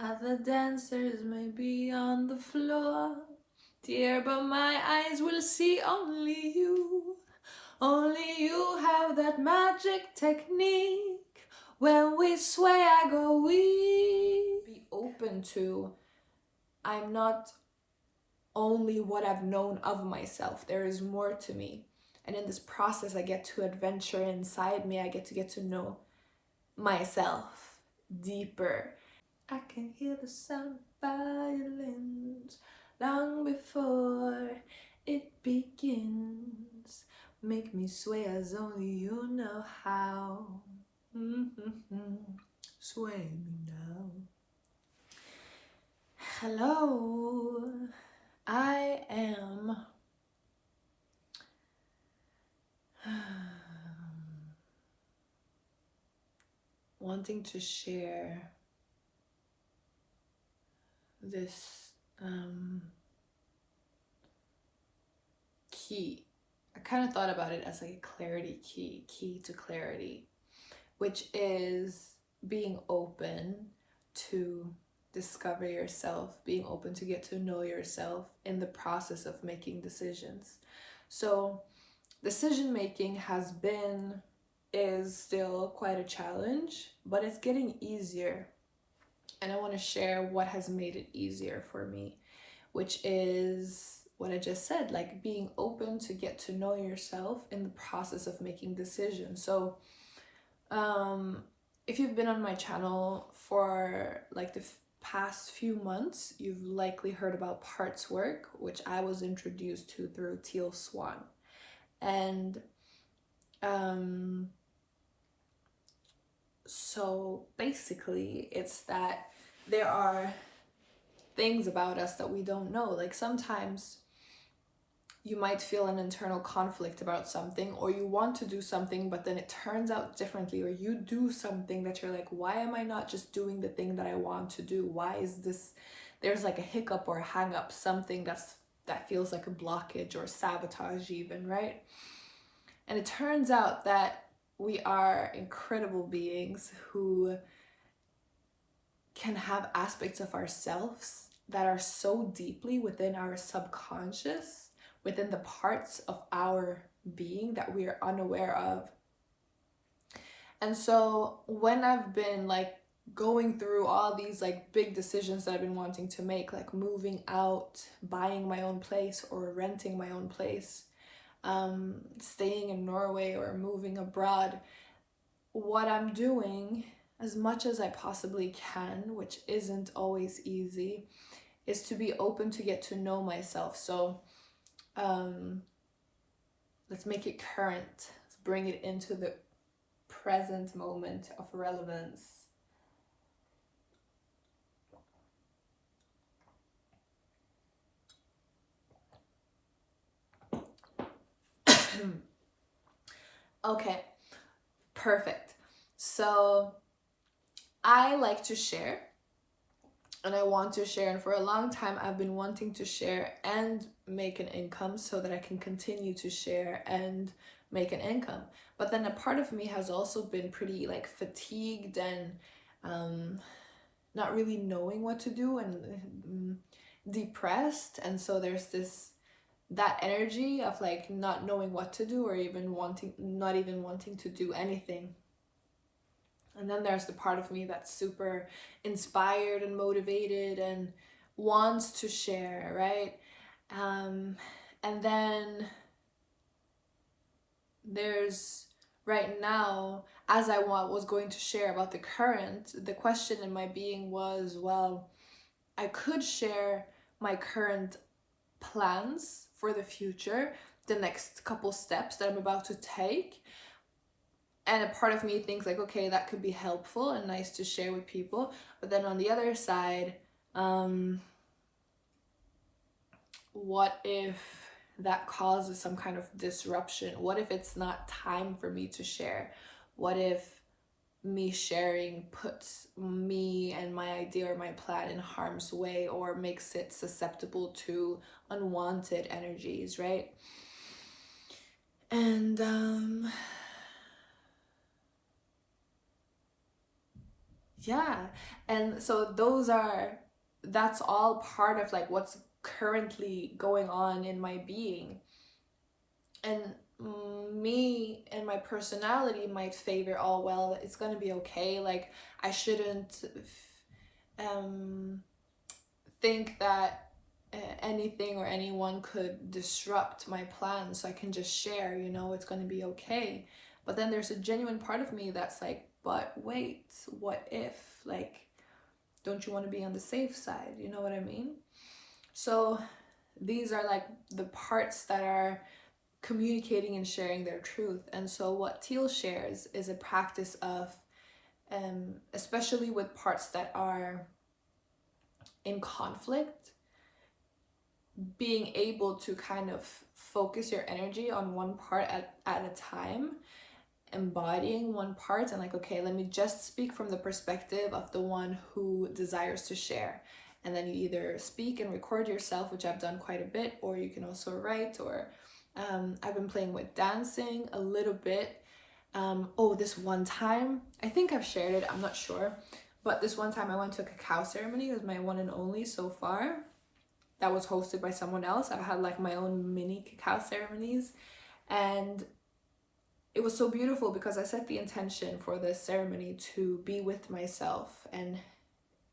Other dancers may be on the floor, dear, but my eyes will see only you. Only you have that magic technique. When we sway, I go weak. Be open to, I'm not only what I've known of myself. There is more to me. And in this process, I get to adventure inside me. I get to know myself deeper. I can hear the sound of violins long before it begins. Make me sway as only you know how. Sway me now. Hello, I am wanting to share this key. I kind of thought about it as like a clarity key to clarity, which is being open to discover yourself, being open to get to know yourself in the process of making decisions. So decision making is still quite a challenge, but it's getting easier. And I want to share what has made it easier for me, which is what I just said, like being open to get to know yourself in the process of making decisions. So if you've been on my channel for like the past few months, you've likely heard about parts work, which I was introduced to through Teal Swan. And so basically it's that there are things about us that we don't know. Like sometimes you might feel an internal conflict about something, or you want to do something but then it turns out differently, or you do something that you're like, why am I not just doing the thing that I want to do? Why is this, there's like a hiccup or a hang up, something that feels like a blockage or sabotage even, right? And it turns out that we are incredible beings who can have aspects of ourselves that are so deeply within our subconscious, within the parts of our being that we are unaware of. And so when I've been like going through all these like big decisions that I've been wanting to make, like moving out, buying my own place or renting my own place, staying in Norway or moving abroad, what I'm doing as much as I possibly can, which isn't always easy, is to be open to get to know myself. So let's make it current. Let's bring it into the present moment of relevance. Okay, perfect. So I like to share, and I want to share, and for a long time I've been wanting to share and make an income so that I can continue to share and make an income. But then a part of me has also been pretty like fatigued and not really knowing what to do and depressed. And so there's that energy of like not knowing what to do, or even not even wanting to do anything. And then there's the part of me that's super inspired and motivated and wants to share, right? And then there's right now, as I was going to share about the current, the question in my being was, well, I could share my current plans for the future, the next couple steps that I'm about to take. And a part of me thinks like, okay, that could be helpful and nice to share with people. But then on the other side, what if that causes some kind of disruption? What if it's not time for me to share? What if me sharing puts me and my idea or my plan in harm's way, or makes it susceptible to unwanted energies, right? And Yeah. And so that's all part of like what's currently going on in my being. And me and my personality might favor, oh well, it's gonna be okay, like I shouldn't um think that anything or anyone could disrupt my plans, so I can just share, it's gonna be okay. But then there's a genuine part of me that's like, but wait, what if, like, don't you want to be on the safe side, you know what I mean? So these are like the parts that are communicating and sharing their truth. And so what Teal shares is a practice of, especially with parts that are in conflict, being able to kind of focus your energy on one part at a time, embodying one part, and like, okay, let me just speak from the perspective of the one who desires to share. And then you either speak and record yourself, which I've done quite a bit, or you can also write, or I've been playing with dancing a little bit. This one time, I think I've shared it, I'm not sure, but this one time I went to a cacao ceremony. It was my one and only so far. That was hosted by someone else. I've had like my own mini cacao ceremonies, and it was so beautiful because I set the intention for this ceremony to be with myself. And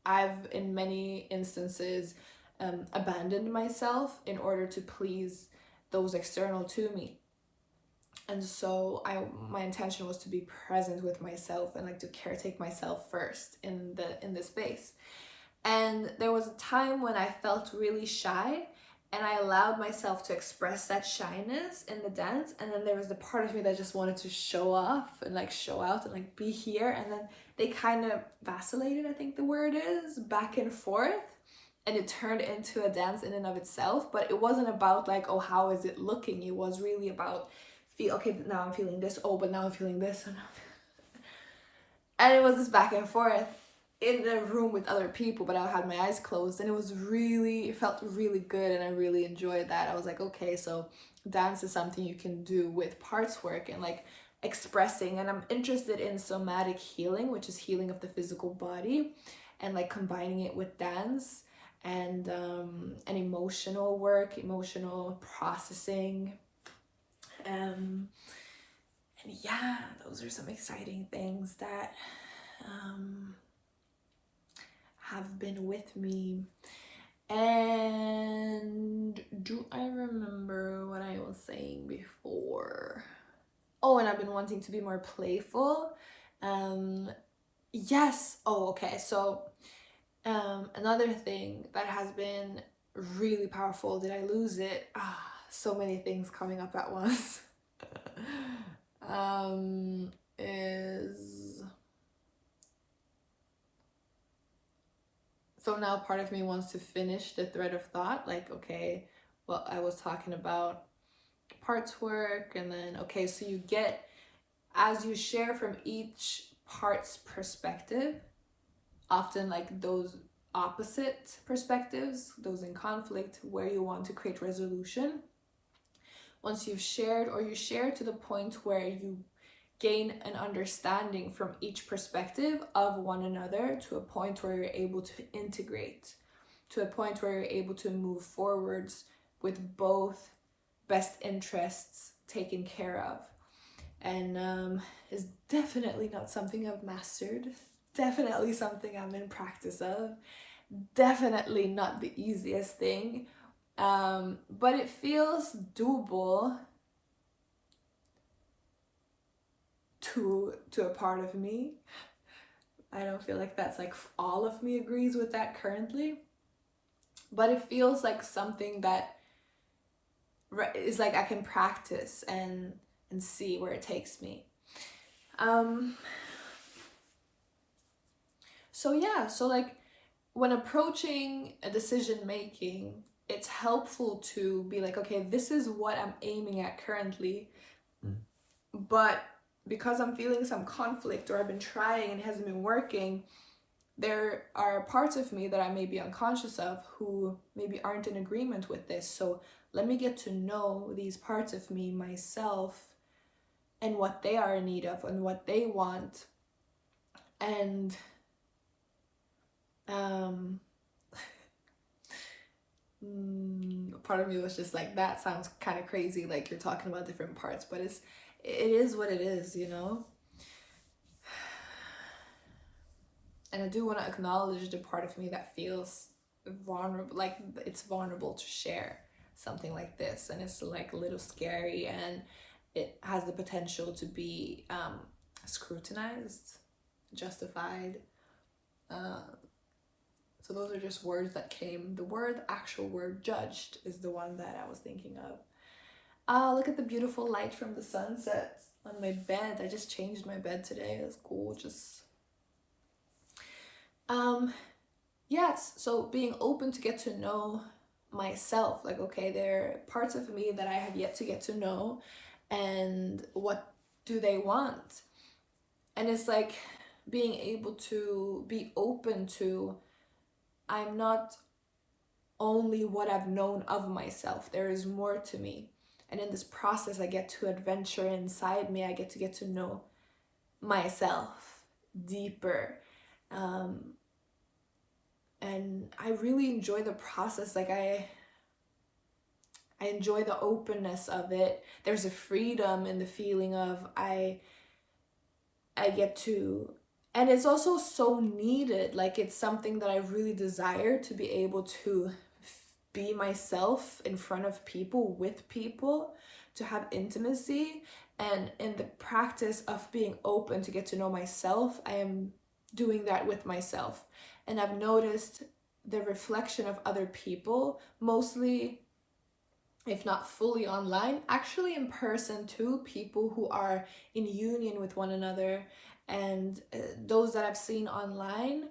I've, in many instances, abandoned myself in order to please those external to me. And so my intention was to be present with myself and like to caretake myself first in the space. And there was a time when I felt really shy, and I allowed myself to express that shyness in the dance. And then there was the part of me that just wanted to show off and like show out and like be here. And then they kind of vacillated, I think the word is, back and forth. And it turned into a dance in and of itself. But it wasn't about like, oh, how is it looking? It was really about, okay, now I'm feeling this. Oh, but now I'm feeling this. And it was this back and forth in a room with other people, but I had my eyes closed, and it felt really good, and I really enjoyed that. I was like, okay, so dance is something you can do with parts work and like expressing. And I'm interested in somatic healing, which is healing of the physical body, and like combining it with dance and emotional work, emotional processing. And yeah, those are some exciting things that have been with me. And do I remember what I was saying before? Oh, and I've been wanting to be more playful. Yes. Oh, okay. So another thing that has been really powerful, did I lose it? So many things coming up at once. Is so now part of me wants to finish the thread of thought, like, okay, well, I was talking about parts work, and then, okay, so you get, as you share from each part's perspective, often like those opposite perspectives, those in conflict, where you want to create resolution. Once you've shared, or you share to the point where you gain an understanding from each perspective of one another, to a point where you're able to integrate, to a point where you're able to move forwards with both best interests taken care of. And is definitely not something I've mastered, definitely something I'm in practice of, definitely not the easiest thing, but it feels doable to a part of me. I don't feel like that's like all of me agrees with that currently, but it feels like something that is like I can practice and see where it takes me. So yeah, so like when approaching a decision making, it's helpful to be like, okay, this is what I'm aiming at currently, but because I'm feeling some conflict, or I've been trying and it hasn't been working, there are parts of me that I may be unconscious of who maybe aren't in agreement with this. So let me get to know these parts of me, myself, and what they are in need of and what they want. And Um, Part of me was just like, that sounds kind of crazy, like you're talking about different parts, but it is what it is, you know? And I do want to acknowledge the part of me that feels vulnerable, like it's vulnerable to share something like this, and it's like a little scary, and it has the potential to be scrutinized, justified. Uh, so those are just words that came. The actual word judged is the one that I was thinking of. Look at the beautiful light from the sunset on my bed. I just changed my bed today. It's gorgeous. Yes, so being open to get to know myself, like, okay, there are parts of me that I have yet to get to know, and what do they want? And it's like being able to be open to, I'm not only what I've known of myself, there is more to me. And in this process, I get to adventure inside me, I get to know myself deeper. And I really enjoy the process. Like I enjoy the openness of it. There's a freedom in the feeling of I get to, and it's also so needed. Like it's something that I really desire, to be able to be myself in front of people, with people, to have intimacy. And in the practice of being open to get to know myself, I am doing that with myself. And I've noticed the reflection of other people, mostly, if not fully online, actually in person too, people who are in union with one another. And those that I've seen online,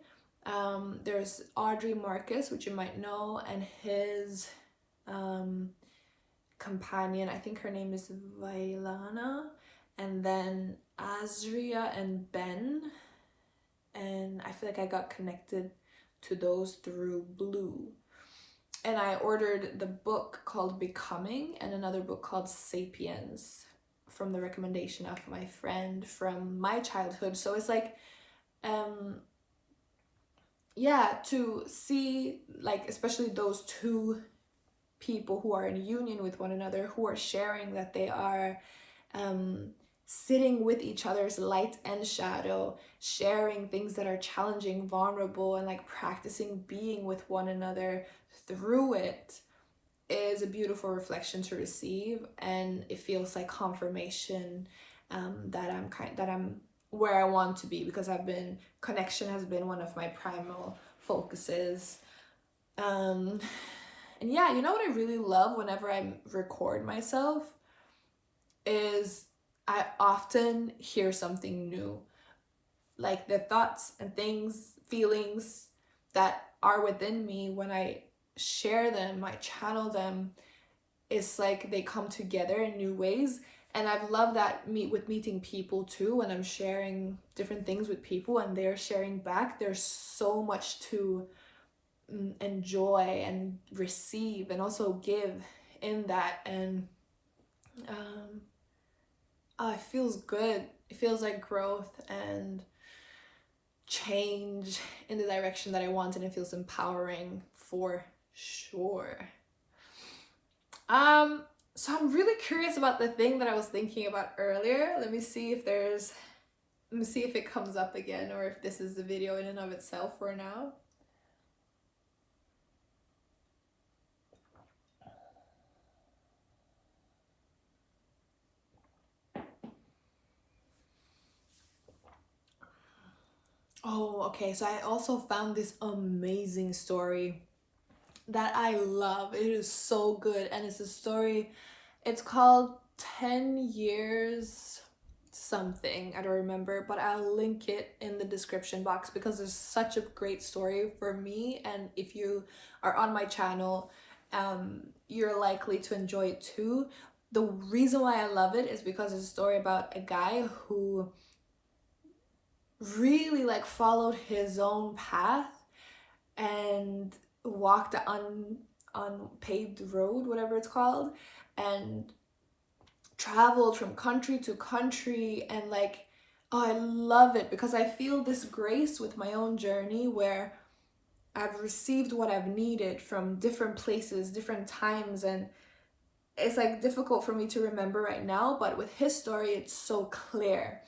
there's Audrey Marcus, which you might know, and his companion, I think her name is Vailana, and then Azria and Ben. And I feel like I got connected to those through Blue. And I ordered the book called Becoming and another book called Sapiens from the recommendation of my friend from my childhood. So it's like, yeah, to see, like, especially those two people who are in union with one another, who are sharing that they are sitting with each other's light and shadow, sharing things that are challenging, vulnerable, and like practicing being with one another through it, is a beautiful reflection to receive. And it feels like confirmation that I'm where I want to be, because connection has been one of my primal focuses. And yeah, you know what I really love whenever I record myself is I often hear something new. Like the thoughts and things, feelings that are within me, when I share them, I channel them, it's like they come together in new ways. And I've loved that meeting people too, when I'm sharing different things with people and they're sharing back. There's so much to enjoy and receive and also give in that. And it feels good. It feels like growth and change in the direction that I want, and it feels empowering for sure. So I'm really curious about the thing that I was thinking about earlier. Let me see if it comes up again, or if this is the video in and of itself for now. Oh, okay. So I also found this amazing story that I love. It is so good. And it's a story, it's called 10 Years something. I don't remember, but I'll link it in the description box, because it's such a great story for me. And if you are on my channel, you're likely to enjoy it too. The reason why I love it is because it's a story about a guy who really like followed his own path and walked on paved road, whatever it's called, and traveled from country to country. And like, oh, I love it because I feel this grace with my own journey, where I've received what I've needed from different places, different times, and it's like difficult for me to remember right now, but with his story, it's so clear.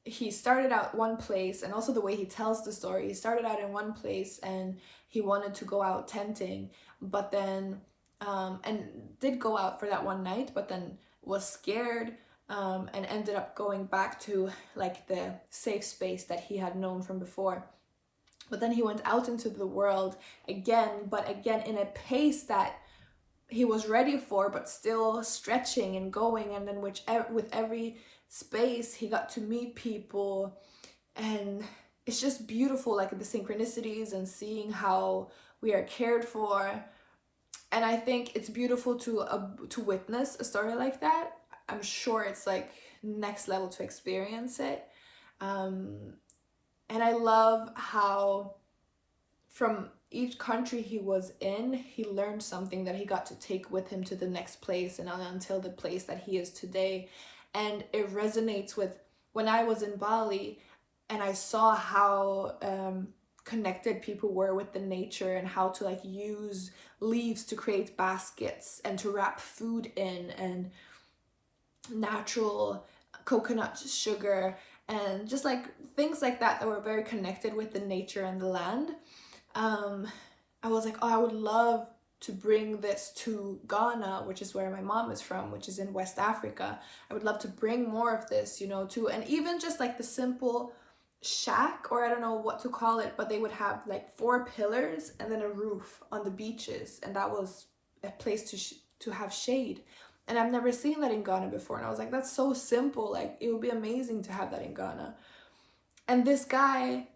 He started out one place, and also the way he tells the story, he started out in one place and he wanted to go out tenting, but then and did go out for that one night, but then was scared, and ended up going back to like the safe space that he had known from before. But then he went out into the world again, but again in a pace that he was ready for, but still stretching and going. And then with every space, he got to meet people, and it's just beautiful, like the synchronicities and seeing how we are cared for. And I think it's beautiful to witness a story like that. I'm sure it's like next level to experience it. And I love how from each country he was in, he learned something that he got to take with him to the next place and until the place that he is today. And it resonates with when I was in Bali and I saw how connected people were with the nature, and how to like use leaves to create baskets and to wrap food in, and natural coconut sugar, and just like things like that were very connected with the nature and the land. I was like, oh, I would love to bring this to Ghana, which is where my mom is from, which is in West Africa. I would love to bring more of this, you know, to, and even just like the simple shack, or I don't know what to call it, but they would have like 4 pillars and then a roof on the beaches, and that was a place to have shade. And I've never seen that in Ghana before, and I was like, that's so simple, like it would be amazing to have that in Ghana. And this guy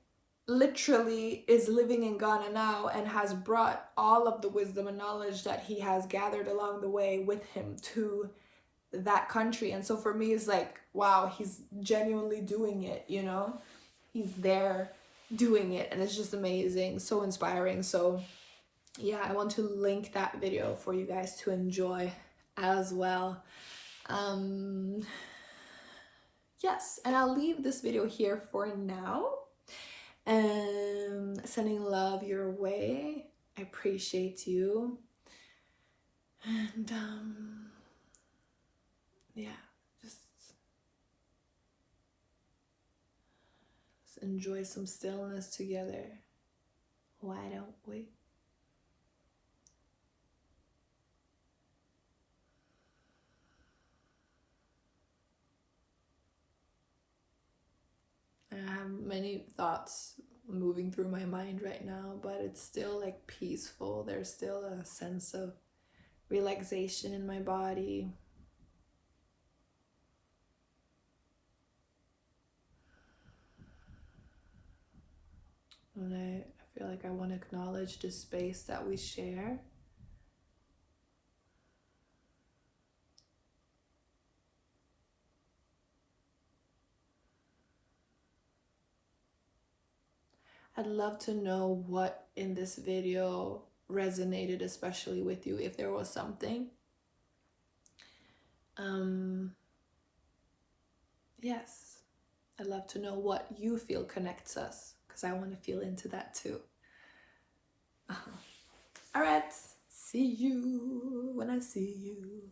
literally is living in Ghana now and has brought all of the wisdom and knowledge that he has gathered along the way with him to that country. And so for me, it's like, wow, he's genuinely doing it, you know? He's there doing it, and it's just amazing, so inspiring. So yeah, I want to link that video for you guys to enjoy as well. Yes, and I'll leave this video here for now. Sending love your way. I appreciate you. And yeah, just enjoy some stillness together. Why don't we? I have many thoughts moving through my mind right now, but it's still like peaceful. There's still a sense of relaxation in my body. And I feel like I want to acknowledge the space that we share. I'd love to know what in this video resonated especially with you, if there was something. Yes, I'd love to know what you feel connects us, because I want to feel into that too. All right, see you when I see you.